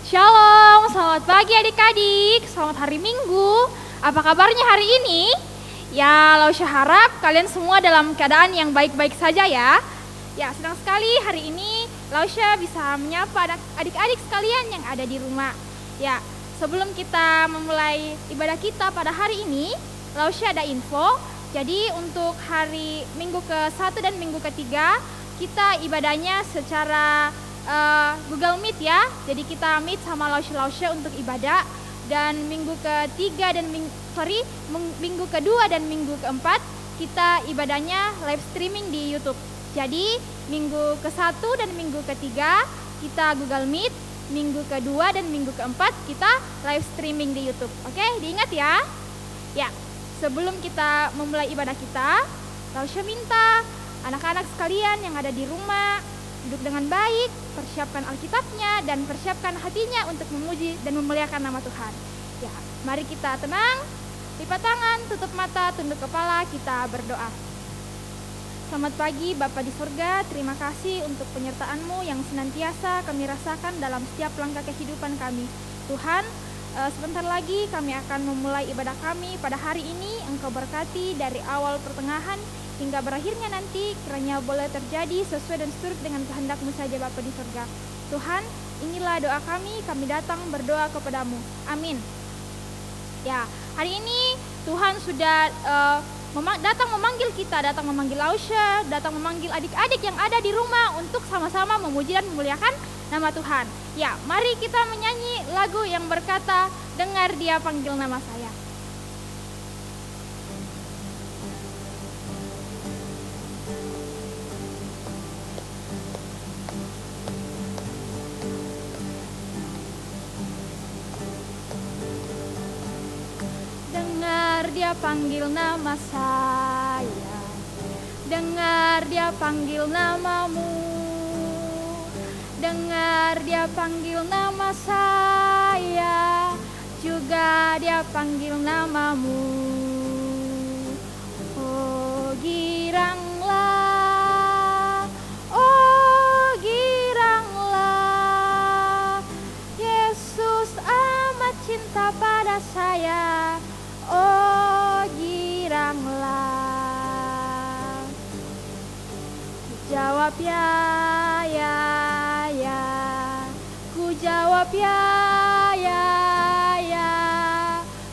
Shalom, selamat pagi adik-adik, selamat hari Minggu. Apa kabarnya hari ini? Ya, Lausya harap kalian semua dalam keadaan yang baik-baik saja ya. Ya, senang sekali hari ini Lausya bisa menyapa adik-adik sekalian yang ada di rumah. Ya, sebelum kita memulai ibadah kita pada hari ini, Lausya ada info. Jadi untuk hari Minggu ke-1 dan Minggu ke-3, kita ibadahnya secara Google Meet ya. Jadi kita meet sama Lausya untuk ibadah. Dan minggu ketiga dan minggu kedua dan minggu keempat kita ibadahnya live streaming di YouTube. Jadi minggu ke-1 dan minggu ketiga kita Google Meet, minggu kedua dan minggu keempat kita live streaming di YouTube. Oke, diingat ya. Ya, sebelum kita memulai ibadah kita, Lausya minta anak-anak sekalian yang ada di rumah duduk dengan baik, persiapkan Alkitabnya dan persiapkan hatinya untuk memuji dan memuliakan nama Tuhan. Ya, mari kita tenang, lipat tangan, tutup mata, tunduk kepala, kita berdoa. Selamat pagi Bapa di surga, terima kasih untuk penyertaan-Mu yang senantiasa kami rasakan dalam setiap langkah kehidupan kami. Tuhan, sebentar lagi kami akan memulai ibadah kami pada hari ini. Engkau berkati dari awal pertengahan hingga berakhirnya nanti, kiranya boleh terjadi sesuai dan seturut dengan kehendak-Mu saja Bapa di surga. Tuhan, inilah doa kami datang berdoa kepadamu. Amin. Ya, hari ini Tuhan sudah datang memanggil kita, datang memanggil Lausya, datang memanggil adik-adik yang ada di rumah untuk sama-sama memuji dan memuliakan nama Tuhan. Ya, mari kita menyanyi lagu yang berkata, dengar Dia panggil nama saya. Dengar Dia panggil nama saya, dengar Dia panggil namamu, dengar Dia panggil nama saya, juga Dia panggil namamu. Oh giranglah, oh giranglah, Yesus amat cinta pada saya. Oh giranglah, jawab ya, ku jawab ya,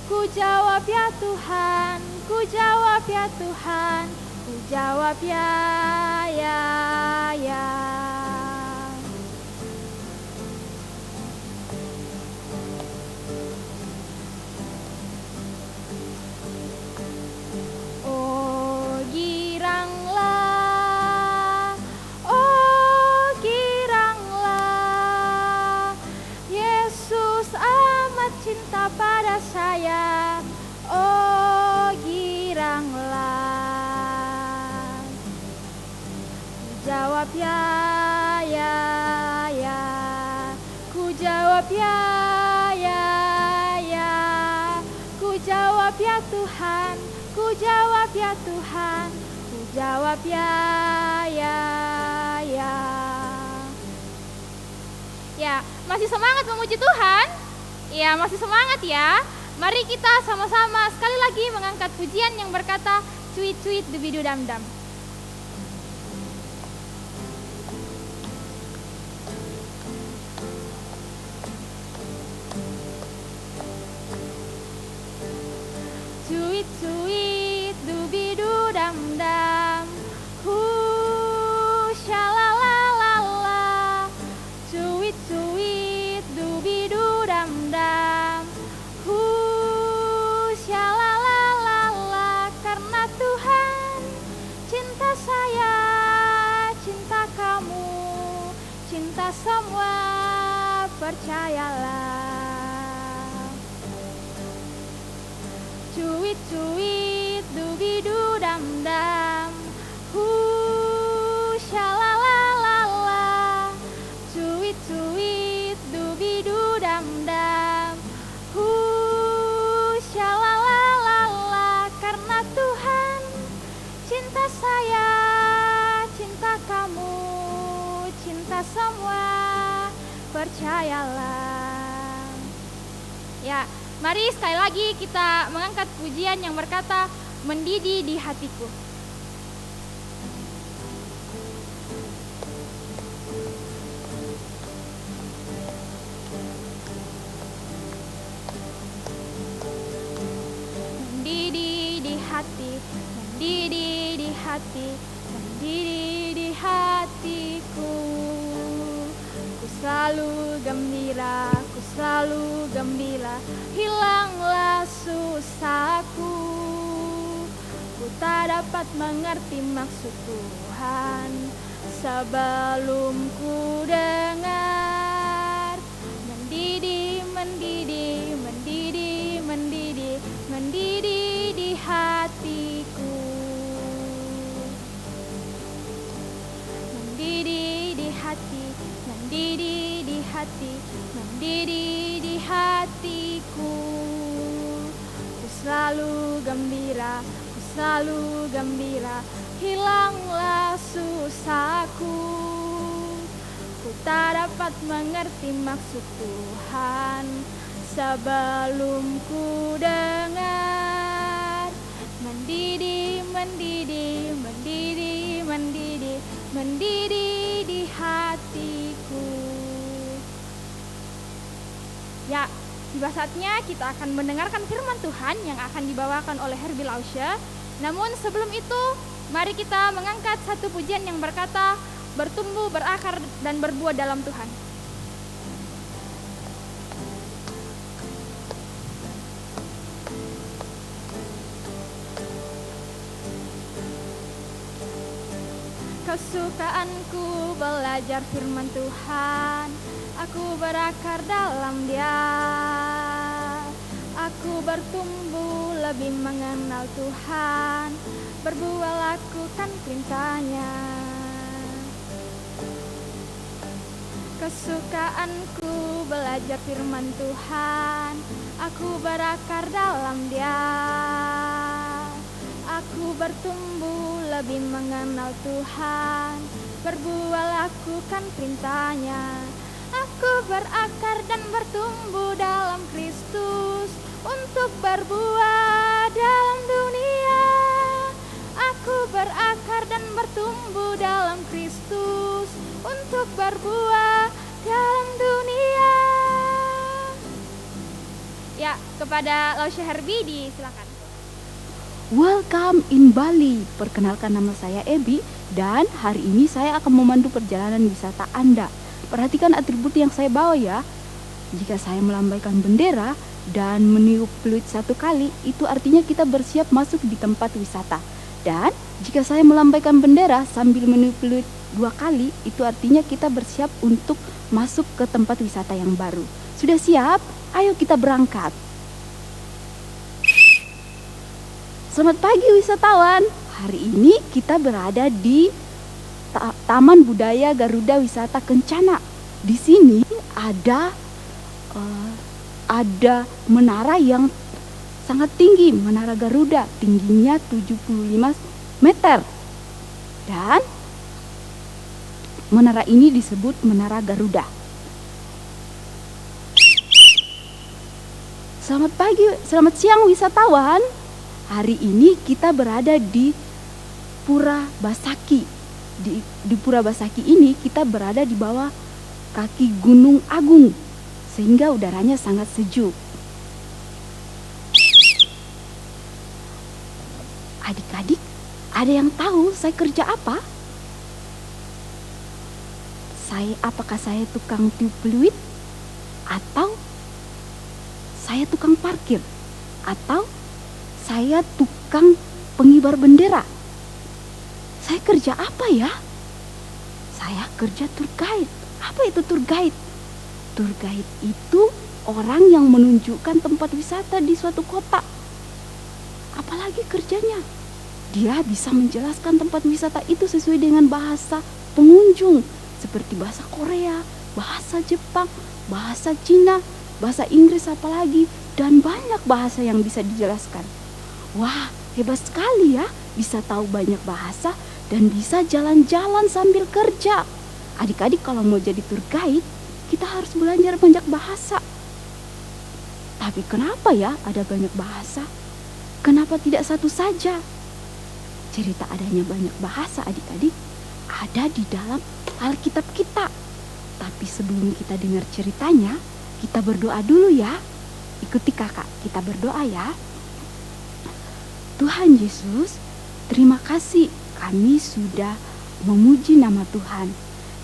ku jawab ya Tuhan, ku jawab ya Tuhan, ku jawab ya. Pada saya, oh giranglah, jawab ya, ku jawab ya, ku jawab ya Tuhan, ku jawab ya Tuhan, ku jawab ya. Ya, masih semangat memuji Tuhan? Ya, masih semangat ya. Mari kita sama-sama sekali lagi mengangkat pujian yang berkata cuit cuit dubidu dam dam. Cuit cuit dubidu dam dam, shalalala, cuit cuit dubidu dam dam, shalalala, karena Tuhan cinta saya, cinta kamu, cinta semua, percayalah. Cuit cuit dubidu dam dam, shalalala, cuit cuit dubidu dam dam, shalalala, karena Tuhan cinta saya, cinta kamu, cinta semua, percayalah. Ya, mari sekali lagi kita mengangkat pujian yang berkata, mendidih di hatiku. Mendidih di hati, mendidih di hati, mendidih di hatiku. Ku selalu gembira, hilanglah susahku. Ku tak dapat mengerti maksud Tuhan sebelum ku dengar. Mendidih, mendidih, mendidih, mendidih, mendidih di hatiku. Mendidih di hati, mendidih di hati, mendidih di hatiku. Ku selalu gembira, hilanglah susahku. Ku tak dapat mengerti maksud Tuhan sebelum ku dengar. Mendidih, mendidih, mendidih, mendidih, mendidih di hatiku. Ya, tiba saatnya kita akan mendengarkan firman Tuhan yang akan dibawakan oleh Herbie Lausche. Namun sebelum itu, mari kita mengangkat satu pujian yang berkata, bertumbuh, berakar, dan berbuah dalam Tuhan. Kesukaanku belajar firman Tuhan, aku berakar dalam Dia. Aku bertumbuh lebih mengenal Tuhan, berbuah lakukan perintah-Nya. Kesukaanku belajar firman Tuhan, aku berakar dalam Dia. Aku bertumbuh lebih mengenal Tuhan, berbuah lakukan perintah-Nya. Aku berakar dan bertumbuh dalam Kristus untuk berbuah dalam dunia. Aku berakar dan bertumbuh dalam Kristus untuk berbuah dalam dunia. Ya, kepada Lausche Herbie disilakan. Welcome in Bali. Perkenalkan, nama saya Ebi dan hari ini saya akan memandu perjalanan wisata Anda. Perhatikan atribut yang saya bawa ya. Jika saya melambaikan bendera dan meniup peluit 1 kali, itu artinya kita bersiap masuk di tempat wisata. Dan jika saya melambaikan bendera sambil meniup peluit 2 kali, itu artinya kita bersiap untuk masuk ke tempat wisata yang baru. Sudah siap? Ayo kita berangkat. Selamat pagi wisatawan. Hari ini kita berada di Taman Budaya Garuda Wisata Kencana. Di sini ada menara yang sangat tinggi, Menara Garuda, tingginya 75 meter. Dan menara ini disebut Menara Garuda. Selamat pagi, selamat siang wisatawan. Hari ini kita berada di Pura Basaki. Di Pura Basaki ini kita berada di bawah kaki Gunung Agung, sehingga udaranya sangat sejuk. Adik-adik, ada yang tahu saya kerja apa? Apakah saya tukang tiup peluit? Atau saya tukang parkir? Atau saya tukang pengibar bendera? Saya kerja apa ya? Saya kerja tour guide. Apa itu tour guide? Tour guide itu orang yang menunjukkan tempat wisata di suatu kota. Apalagi kerjanya, dia bisa menjelaskan tempat wisata itu sesuai dengan bahasa pengunjung, seperti bahasa Korea, bahasa Jepang, bahasa Cina, bahasa Inggris apalagi, dan banyak bahasa yang bisa dijelaskan. Wah, hebat sekali ya, bisa tahu banyak bahasa dan bisa jalan-jalan sambil kerja. Adik-adik kalau mau jadi tour guide, kita harus belajar banyak bahasa. Tapi kenapa ya ada banyak bahasa? Kenapa tidak satu saja? Cerita adanya banyak bahasa adik-adik ada di dalam Alkitab kita. Tapi sebelum kita dengar ceritanya, kita berdoa dulu ya. Ikuti kakak, kita berdoa ya. Tuhan Yesus, terima kasih kami sudah memuji nama Tuhan.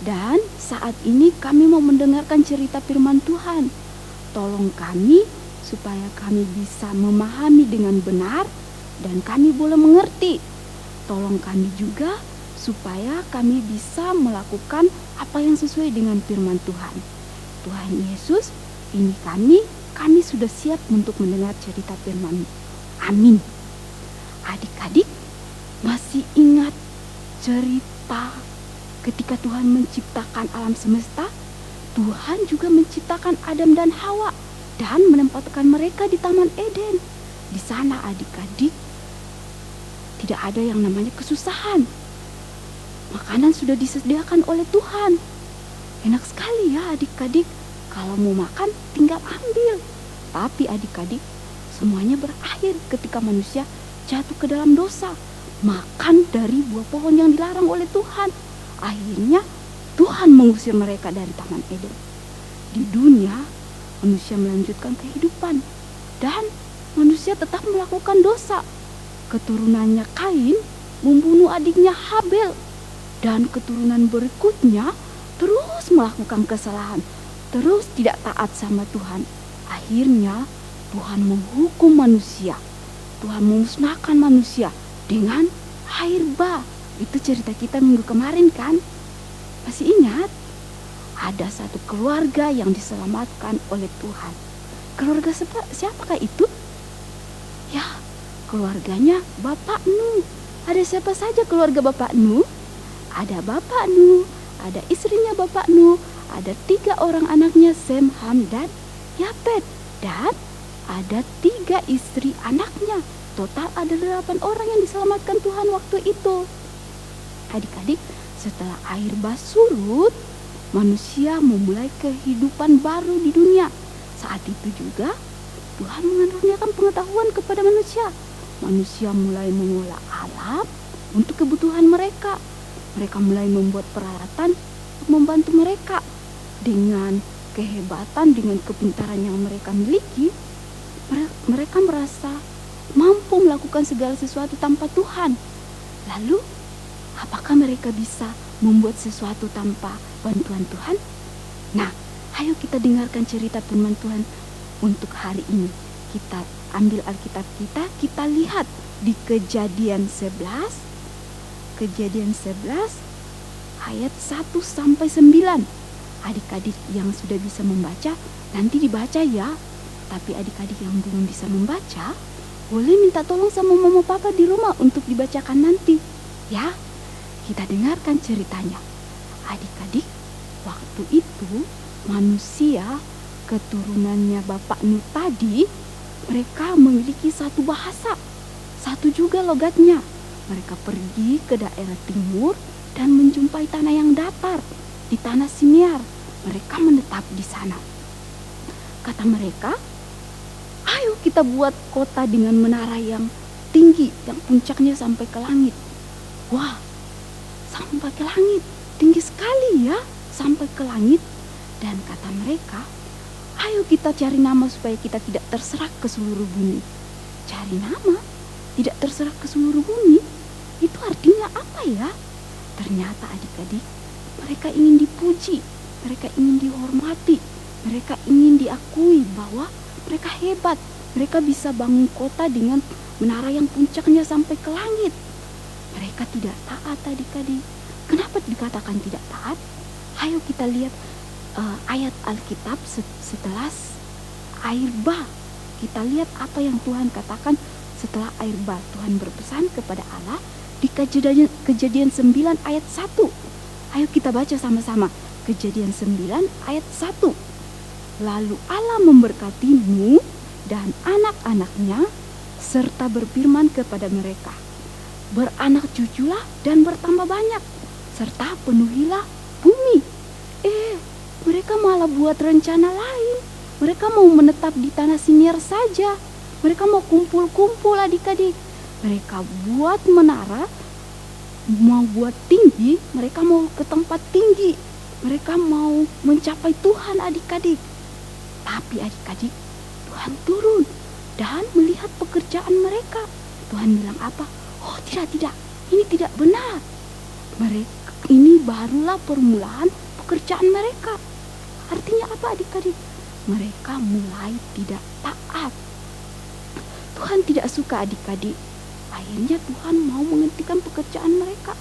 Dan saat ini kami mau mendengarkan cerita firman Tuhan. Tolong kami supaya kami bisa memahami dengan benar dan kami boleh mengerti. Tolong kami juga supaya kami bisa melakukan apa yang sesuai dengan firman Tuhan. Tuhan Yesus, ini kami sudah siap untuk mendengar cerita firman-Mu. Amin. Adik-adik, masih ingat cerita ketika Tuhan menciptakan alam semesta? Tuhan juga menciptakan Adam dan Hawa dan menempatkan mereka di Taman Eden. Di sana adik-adik tidak ada yang namanya kesusahan. Makanan sudah disediakan oleh Tuhan. Enak sekali ya adik-adik. Kalau mau makan tinggal ambil. Tapi adik-adik, semuanya berakhir ketika manusia jatuh ke dalam dosa, makan dari buah pohon yang dilarang oleh Tuhan. Akhirnya Tuhan mengusir mereka dari Taman Eden. Di dunia, manusia melanjutkan kehidupan dan manusia tetap melakukan dosa. Keturunannya Kain membunuh adiknya Habel, dan keturunan berikutnya terus melakukan kesalahan, terus tidak taat sama Tuhan. Akhirnya Tuhan menghukum manusia. Tuhan memusnahkan manusia dengan air bah. Itu cerita kita minggu kemarin kan? Masih ingat? Ada satu keluarga yang diselamatkan oleh Tuhan. Keluarga siapakah itu? Ya, keluarganya Bapak Nuh. Ada siapa saja keluarga Bapak Nuh? Ada Bapak Nuh, ada istrinya Bapak Nuh, ada 3 orang anaknya Sem, Ham, dan Yafet. Dan ada 3 istri anaknya. Total ada 8 orang yang diselamatkan Tuhan waktu itu. Adik-adik, setelah air bah surut, manusia memulai kehidupan baru di dunia. Saat itu juga Tuhan mengaruniakan pengetahuan kepada manusia. Manusia mulai mengolah alam untuk kebutuhan mereka. Mereka mulai membuat peralatan untuk membantu mereka. Dengan kehebatan, dengan kepintaran yang mereka miliki, mereka merasa mampu melakukan segala sesuatu tanpa Tuhan. Lalu, apakah mereka bisa membuat sesuatu tanpa bantuan Tuhan? Nah, ayo kita dengarkan cerita firman Tuhan untuk hari ini. Kita ambil Alkitab kita lihat di Kejadian 11 ayat 1 sampai 9. Adik-adik yang sudah bisa membaca nanti dibaca ya. Tapi adik-adik yang belum bisa membaca, boleh minta tolong sama mama papa di rumah untuk dibacakan nanti. Ya, kita dengarkan ceritanya. Adik-adik, waktu itu manusia keturunannya Bapak Nuh tadi, mereka memiliki satu bahasa, satu juga logatnya. Mereka pergi ke daerah timur dan menjumpai tanah yang datar, di tanah Siniar. Mereka menetap di sana. Kata mereka, ayo kita buat kota dengan menara yang tinggi, yang puncaknya sampai ke langit. Wah, sampai ke langit, tinggi sekali ya, sampai ke langit. Dan kata mereka, ayo kita cari nama supaya kita tidak terserak ke seluruh bumi. Cari nama, tidak terserak ke seluruh bumi, itu artinya apa ya? Ternyata adik-adik, mereka ingin dipuji, mereka ingin dihormati, mereka ingin diakui bahwa mereka hebat. Mereka bisa bangun kota dengan menara yang puncaknya sampai ke langit. Mereka tidak taat adik-adik. Kenapa dikatakan tidak taat? Ayo kita lihat ayat Alkitab setelah air bah. Kita lihat apa yang Tuhan katakan setelah air bah. Tuhan berpesan kepada Allah di Kejadian 9 ayat 1. Ayo kita baca sama-sama. Kejadian 9 ayat 1. Lalu Allah memberkati Nuh dan anak-anaknya serta berfirman kepada mereka, beranak cuculah dan bertambah banyak, serta penuhilah bumi. Mereka malah buat rencana lain. Mereka mau menetap di tanah Siniar saja. Mereka mau kumpul-kumpul adik-adik. Mereka buat menara, mau buat tinggi, mereka mau ke tempat tinggi. Mereka mau mencapai Tuhan adik-adik. Tapi adik-adik, Tuhan turun dan melihat pekerjaan mereka. Tuhan bilang apa? Oh tidak, ini tidak benar. Mereka ini barulah permulaan pekerjaan mereka. Artinya apa adik-adik? Mereka mulai tidak taat. Tuhan tidak suka adik-adik. Akhirnya Tuhan mau menghentikan pekerjaan mereka.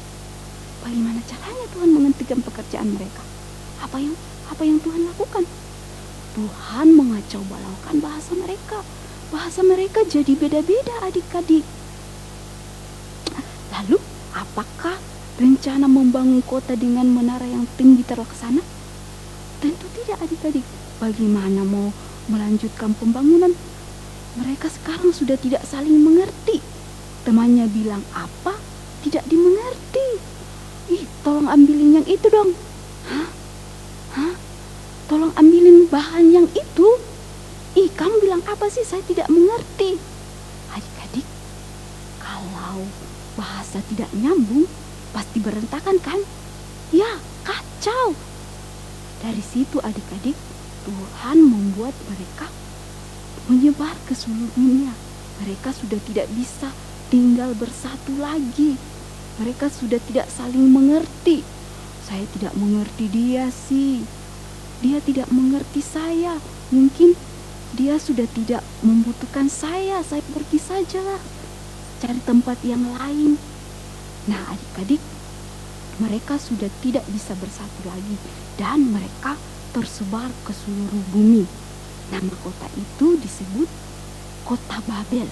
Bagaimana caranya Tuhan menghentikan pekerjaan mereka? Apa yang Tuhan lakukan? Tuhan mengacau balaukan bahasa mereka. Bahasa mereka jadi beda-beda adik-adik. Lalu apakah rencana membangun kota dengan menara yang tinggi terlaksana? Tentu tidak adik-adik. Bagaimana mau melanjutkan pembangunan? Mereka sekarang sudah tidak saling mengerti. Temannya bilang apa? Tidak dimengerti. Ih, tolong ambilin yang itu dong. Hah? Tolong ambilin bahan yang itu. Ih, kamu bilang apa sih? Saya tidak mengerti. Adik-adik, kalau bahasa tidak nyambung, pasti berantakan kan? Ya, kacau. Dari situ adik-adik, Tuhan membuat mereka menyebar ke seluruh dunia. Mereka sudah tidak bisa tinggal bersatu lagi. Mereka sudah tidak saling mengerti. Saya tidak mengerti dia sih. Dia tidak mengerti saya. Mungkin dia sudah tidak membutuhkan saya. Saya pergi sajalah, cari tempat yang lain. Nah adik-adik, mereka sudah tidak bisa bersatu lagi. Dan mereka tersebar ke seluruh bumi. Nama kota itu disebut Kota Babel.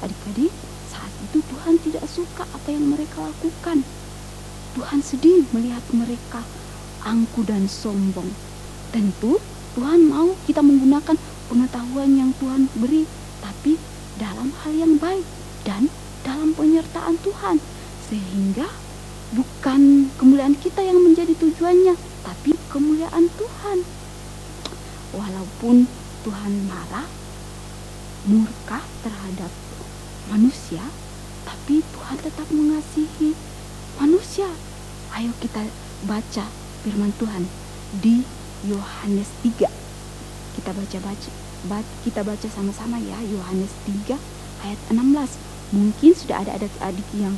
Adik-adik, saat itu Tuhan tidak suka apa yang mereka lakukan. Tuhan sedih melihat mereka angkuh dan sombong. Tentu Tuhan mau kita menggunakan pengetahuan yang Tuhan beri, tapi dalam hal yang baik dan dalam penyertaan Tuhan, sehingga bukan kemuliaan kita yang menjadi tujuannya, tapi kemuliaan Tuhan. Walaupun Tuhan marah, murka terhadap manusia, tapi Tuhan tetap mengasihi manusia. Ayo kita baca firman Tuhan di Yohanes 3. Kita baca sama-sama ya, Yohanes 3 ayat 16. Mungkin sudah ada adik-adik yang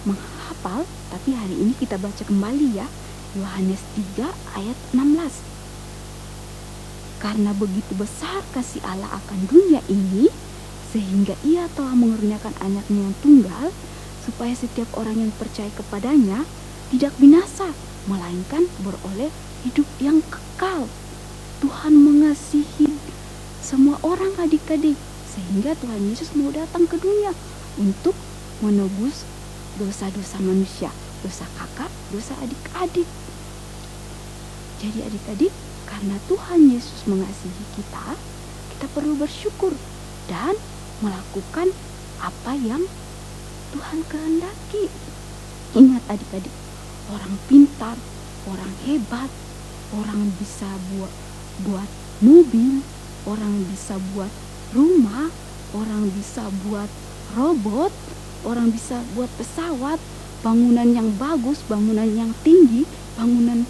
menghafal, tapi hari ini kita baca kembali ya, Yohanes 3 ayat 16. Karena begitu besar kasih Allah akan dunia ini, sehingga ia telah mengeruniakan anaknya yang tunggal, supaya setiap orang yang percaya kepadanya tidak binasa, melainkan beroleh hidup yang kekal. Tuhan mengasihi semua orang adik-adik, sehingga Tuhan Yesus mau datang ke dunia untuk menebus dosa-dosa manusia, dosa kakak, dosa adik-adik. Jadi adik-adik, karena Tuhan Yesus mengasihi kita, kita perlu bersyukur dan melakukan apa yang Tuhan kehendaki. Ingat adik-adik, orang pintar, orang hebat, orang bisa buat mobil, orang bisa buat rumah, orang bisa buat robot, orang bisa buat pesawat, bangunan yang bagus, bangunan yang tinggi, bangunan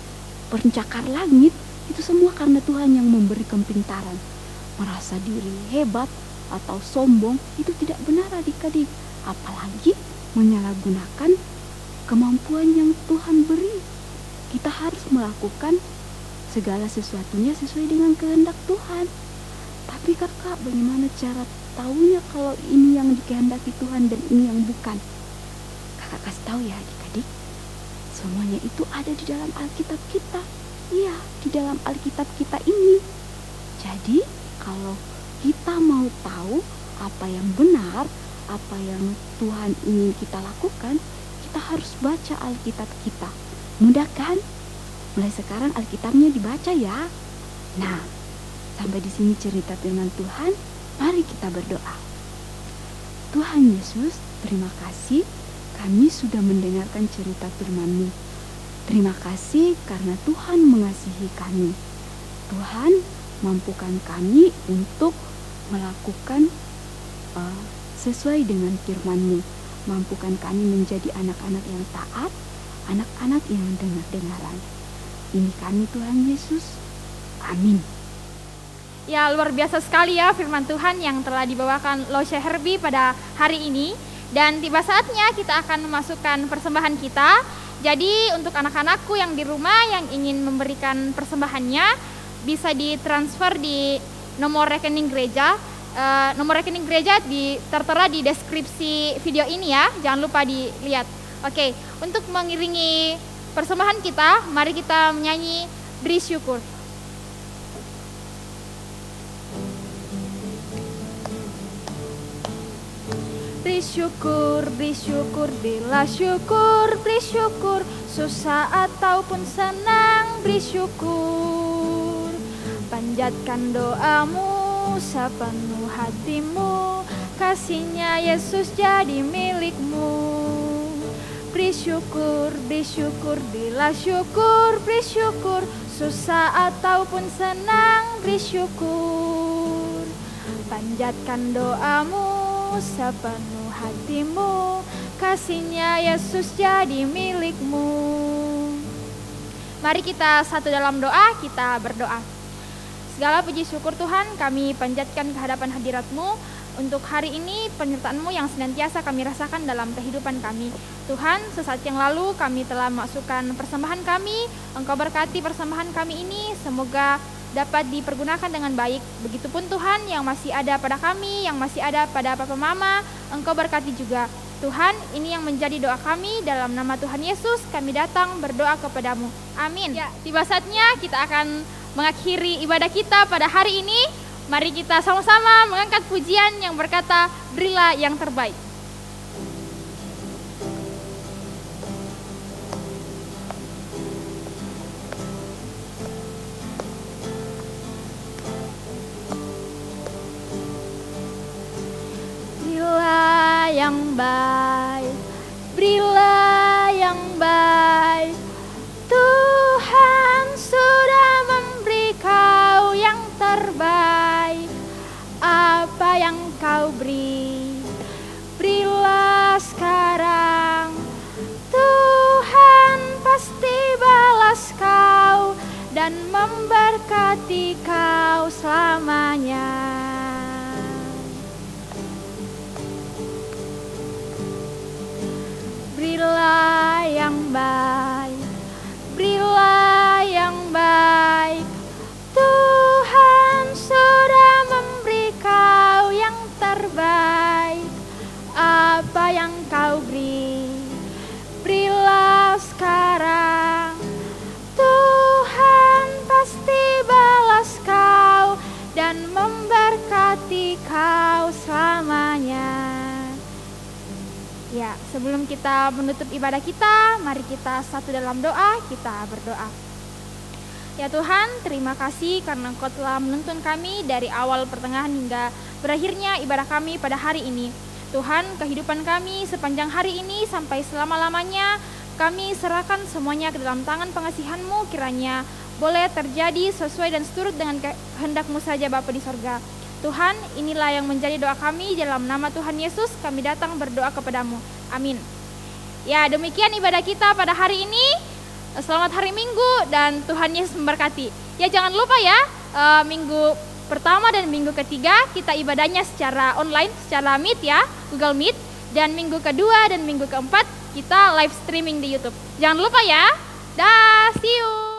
pencakar langit. Itu semua karena Tuhan yang memberi kepintaran. Merasa diri hebat atau sombong itu tidak benar adik-adik. Apalagi menyalahgunakan kemampuan yang Tuhan beri. Kita harus melakukan segala sesuatunya sesuai dengan kehendak Tuhan. Tapi kakak, bagaimana cara tahunya kalau ini yang dikehendaki Tuhan dan ini yang bukan? Kakak kasih tahu ya adik-adik. Semuanya itu ada di dalam Alkitab kita. Iya, di dalam Alkitab kita ini. Jadi, kalau kita mau tahu apa yang benar, apa yang Tuhan ingin kita lakukan, kita harus baca Alkitab kita. Mudah kan? Mulai sekarang Alkitabnya dibaca ya. Nah, sampai di sini cerita firman Tuhan. Mari kita berdoa. Tuhan Yesus, terima kasih kami sudah mendengarkan cerita firman-Mu. Terima kasih karena Tuhan mengasihi kami. Tuhan mampukan kami untuk melakukan sesuai dengan firman-Mu. Mampukan kami menjadi anak-anak yang taat, anak-anak yang dengar-dengaran. Ini kami Tuhan Yesus. Amin. Ya, luar biasa sekali ya firman Tuhan yang telah dibawakan Loshe Herbie pada hari ini. Dan tiba saatnya kita akan memasukkan persembahan kita. Jadi untuk anak-anakku yang di rumah yang ingin memberikan persembahannya, bisa ditransfer di nomor rekening gereja. Nomor rekening gereja tertera di deskripsi video ini ya, jangan lupa dilihat. Oke, untuk mengiringi persembahan kita, mari kita menyanyi Beri Syukur. Beri syukur, berilah syukur, beri syukur, susah ataupun senang, beri syukur. Panjatkan doamu sepenuh hatimu, kasihnya Yesus jadi milikmu. Beri syukur, berilah syukur, beri syukur, susah ataupun senang, beri syukur. Panjatkan doamu sepenuh hatimu, kasihnya Yesus jadi milikmu. Mari kita satu dalam doa, kita berdoa. Segala puji syukur Tuhan kami panjatkan ke hadapan hadirat-Mu untuk hari ini, penyertaan-Mu yang senantiasa kami rasakan dalam kehidupan kami. Tuhan, sesaat yang lalu kami telah masukkan persembahan kami, Engkau berkati persembahan kami ini, semoga dapat dipergunakan dengan baik. Begitupun Tuhan yang masih ada pada kami, yang masih ada pada Papa Mama, Engkau berkati juga. Tuhan, ini yang menjadi doa kami, dalam nama Tuhan Yesus kami datang berdoa kepadamu. Amin. Ya, tiba saatnya kita akan mengakhiri ibadah kita pada hari ini. Mari kita sama-sama mengangkat pujian yang berkata, berilah yang terbaik. Berilah yang baik, berilah yang baik. Tuhan sudah memberi kau yang terbaik. Apa yang kau beri, berilah sekarang. Tuhan pasti balas kau dan memberkati kau selamanya. Berilah yang baik, berilah yang baik. Tuhan sudah memberi kau yang terbaik. Apa yang kau beri, berilah sekarang. Tuhan pasti balas kau dan memberkati kau selamanya. Ya, sebelum kita menutup ibadah kita, mari kita satu dalam doa, kita berdoa. Ya Tuhan, terima kasih karena Engkau telah menuntun kami dari awal pertengahan hingga berakhirnya ibadah kami pada hari ini. Tuhan, kehidupan kami sepanjang hari ini sampai selama-lamanya, kami serahkan semuanya ke dalam tangan pengasihan-Mu, kiranya boleh terjadi sesuai dan seturut dengan kehendak-Mu saja Bapa di sorga. Tuhan, inilah yang menjadi doa kami, dalam nama Tuhan Yesus kami datang berdoa kepadamu. Amin. Ya, demikian ibadah kita pada hari ini. Selamat hari Minggu dan Tuhan Yesus memberkati. Ya, jangan lupa ya, minggu pertama dan minggu ketiga kita ibadahnya secara online, secara Meet ya, Google Meet. Dan minggu kedua dan minggu keempat kita live streaming di YouTube. Jangan lupa ya. Dah, see you.